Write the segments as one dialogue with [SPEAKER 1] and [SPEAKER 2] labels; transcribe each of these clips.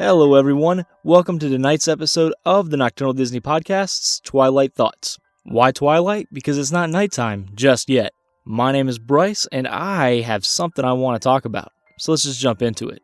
[SPEAKER 1] Hello everyone, welcome to tonight's episode of the Nocturnal Disney Podcast's Twilight Thoughts. Why Twilight? Because it's not nighttime just yet. My name is Bryce and I have something I want to talk about, so let's just jump into it.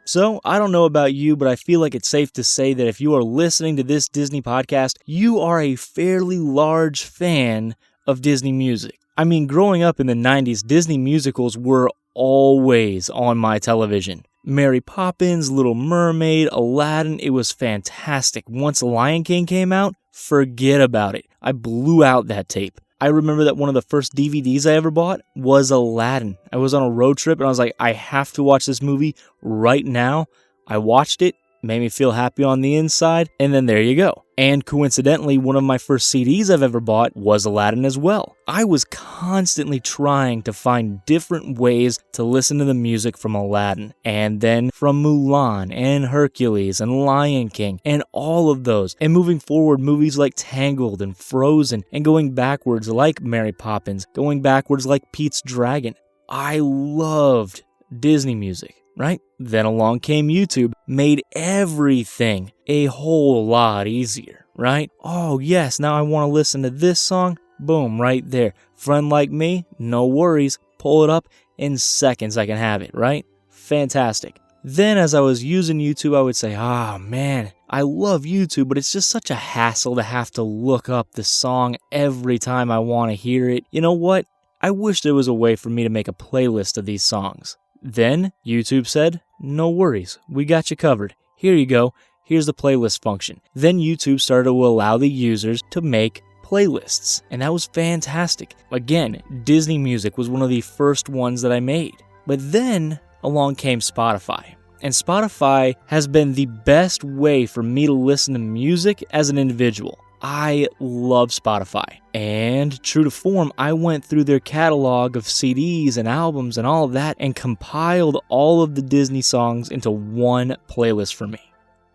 [SPEAKER 1] So, I don't know about you, but I feel like it's safe to say that if you are listening to this Disney podcast, you are a fairly large fan of Disney music. I mean, growing up in the 90s, Disney musicals were always on my television. Mary Poppins, Little Mermaid, Aladdin, it was fantastic. Once Lion King came out, forget about it. I blew out that tape. I remember that one of the first DVDs I ever bought was Aladdin. I was on a road trip and I was like, I have to watch this movie right now. I watched it, made me feel happy on the inside, and then there you go. And coincidentally, one of my first CDs I've ever bought was Aladdin as well. I was constantly trying to find different ways to listen to the music from Aladdin, and then from Mulan, and Hercules, and Lion King, and all of those. And moving forward, movies like Tangled and Frozen, and going backwards like Mary Poppins, going backwards like Pete's Dragon. I loved Disney music. Right? Then along came YouTube, made everything a whole lot easier, right? Oh yes, now I want to listen to this song, boom, right there. Friend like me, no worries, pull it up, in seconds I can have it, right? Fantastic. Then as I was using YouTube, I would say, man, I love YouTube, but it's just such a hassle to have to look up the song every time I want to hear it. You know what? I wish there was a way for me to make a playlist of these songs. Then, YouTube said, no worries, we got you covered. Here you go, here's the playlist function. Then YouTube started to allow the users to make playlists, and that was fantastic. Again, Disney music was one of the first ones that I made. But then, along came Spotify. And Spotify has been the best way for me to listen to music as an individual. I love Spotify. And true to form, I went through their catalog of CDs and albums and all of that and compiled all of the Disney songs into one playlist for me.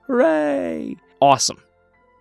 [SPEAKER 1] Hooray! Awesome.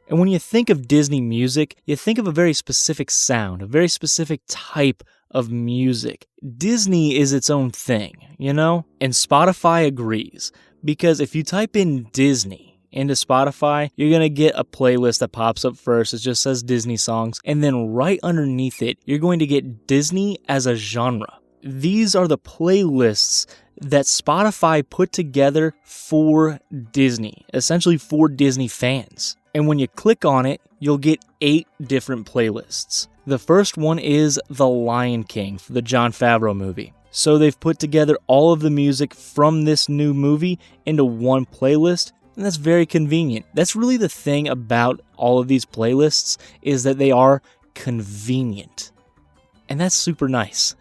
[SPEAKER 1] And when you think of Disney music, you think of a very specific sound, a very specific type of music. Disney is its own thing, you know? And Spotify agrees. Because if you type in Disney into Spotify, you're going to get a playlist that pops up first. It just says Disney songs. And then right underneath it, you're going to get Disney as a genre. These are the playlists that Spotify put together for Disney, essentially for Disney fans. And when you click on it, you'll get 8 different playlists. The first one is The Lion King, for the Jon Favreau movie. So they've put together all of the music from this new movie into one playlist. And that's very convenient. That's really the thing about all of these playlists, is that they are convenient. And that's super nice.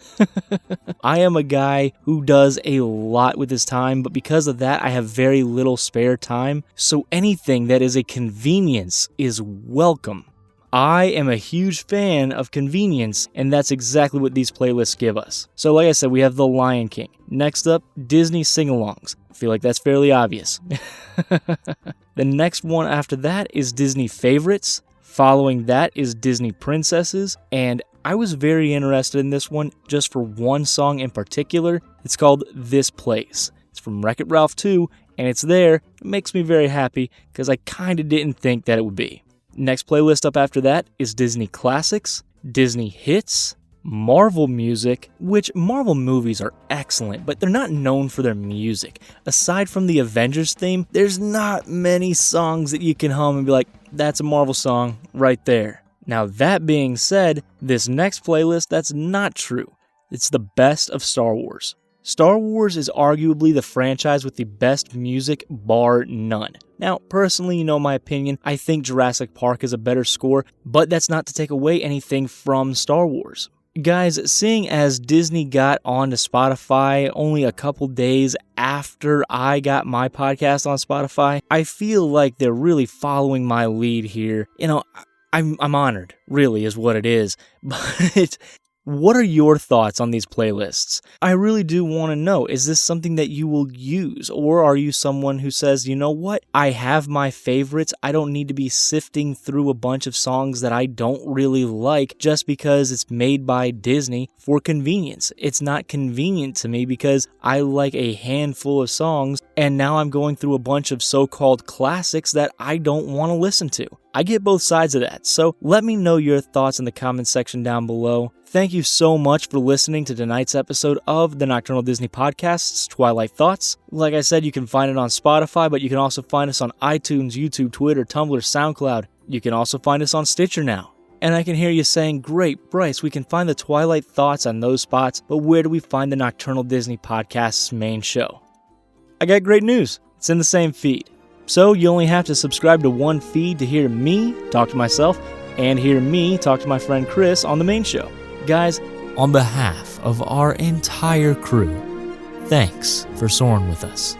[SPEAKER 1] I am a guy who does a lot with his time, but because of that, I have very little spare time. So anything that is a convenience is welcome. I am a huge fan of convenience, and that's exactly what these playlists give us. So like I said, we have The Lion King. Next up, Disney sing-alongs. I feel like that's fairly obvious. The next one after that is Disney favorites. Following that is Disney princesses, and I was very interested in this one just for one song in particular. It's called This Place. It's from Wreck-It Ralph 2, and it's there. It makes me very happy because I kind of didn't think that it would be. Next playlist up after that is Disney Classics, Disney Hits, Marvel music, which Marvel movies are excellent, but they're not known for their music. Aside from the Avengers theme, there's not many songs that you can hum and be like, that's a Marvel song right there. Now that being said, this next playlist, that's not true. It's the best of Star Wars. Star Wars is arguably the franchise with the best music, bar none. Now, personally, you know my opinion, I think Jurassic Park is a better score, but that's not to take away anything from Star Wars. Guys, seeing as Disney got onto Spotify only a couple days after I got my podcast on Spotify, I feel like they're really following my lead here. You know, I'm honored, really, is what it is. But What are your thoughts on these playlists? I really do want to know, is this something that you will use? Or are you someone who says, you know what, I have my favorites, I don't need to be sifting through a bunch of songs that I don't really like just because it's made by Disney for convenience. It's not convenient to me because I like a handful of songs, and now I'm going through a bunch of so-called classics that I don't want to listen to. I get both sides of that, so let me know your thoughts in the comment section down below. Thank you so much for listening to tonight's episode of the Nocturnal Disney Podcast's Twilight Thoughts. Like I said, you can find it on Spotify, but you can also find us on iTunes, YouTube, Twitter, Tumblr, SoundCloud. You can also find us on Stitcher now. And I can hear you saying, great, Bryce, we can find the Twilight Thoughts on those spots, but where do we find the Nocturnal Disney Podcast's main show? I got great news. It's in the same feed. So you only have to subscribe to one feed to hear me talk to myself and hear me talk to my friend Chris on the main show. Guys, on behalf of our entire crew, thanks for soaring with us.